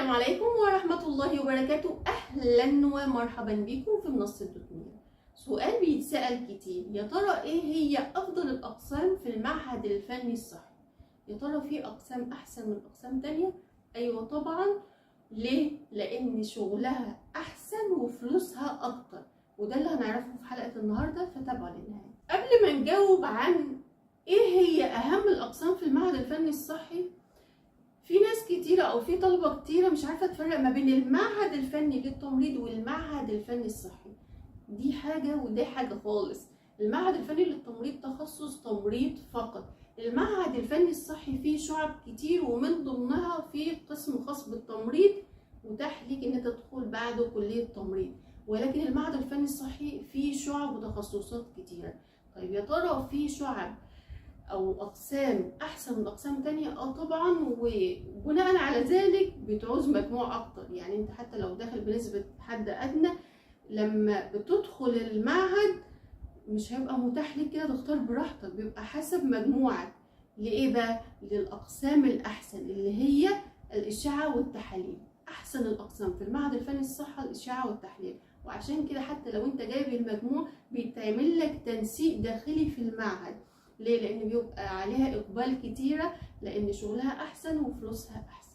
السلام عليكم ورحمة الله وبركاته. أهلا ومرحبا بكم في منصة دوتنير. سؤال بيتسأل كتير، يا ترى إيه هي أفضل الأقسام في المعهد الفني الصحي؟ يا ترى في أقسام أحسن من أقسام تانية؟ أيوة طبعا. ليه؟ لأن شغلها أحسن وفلوسها أكتر، وده اللي هنعرفه في حلقة النهاردة، فتابعوا للنهاية. قبل ما نجاوب عن إيه هي أهم الأقسام في المعهد الفني الصحي، في ناس كتيرة أو في طلبة كتيرة مش عارفة تفرق ما بين المعهد الفني للتمريض والمعهد الفني الصحي. دي حاجة ودي حاجة خالص. المعهد الفني للتمريض تخصص تمريض فقط. المعهد الفني الصحي فيه شعب كتير، ومن ضمنها في قسم خاص بالتمريض متاح ليك إن تدخل بعده كلية تمريض، ولكن المعهد الفني الصحي فيه شعب وتخصصات كتيرة. طيب يا ترى في شعب او اقسام احسن من اقسام تانية؟ طبعا، وبناء على ذلك بتعوز مجموع اكتر. يعني انت حتى لو داخل بنسبة حد ادنى، لما بتدخل المعهد مش هيبقى متاح لك كده تختار براحتك، بيبقى حسب مجموعك. لإيه بقى؟ للأقسام الأحسن اللي هي الإشعة والتحاليل. أحسن الأقسام في المعهد الفني الصحة الإشعة والتحليل، وعشان كده حتى لو أنت جايب المجموع بيتعمل لك تنسيق داخلي في المعهد. ليه؟ لأن بيبقى عليها إقبال كتيرة، لأن شغلها أحسن وفلوسها أحسن.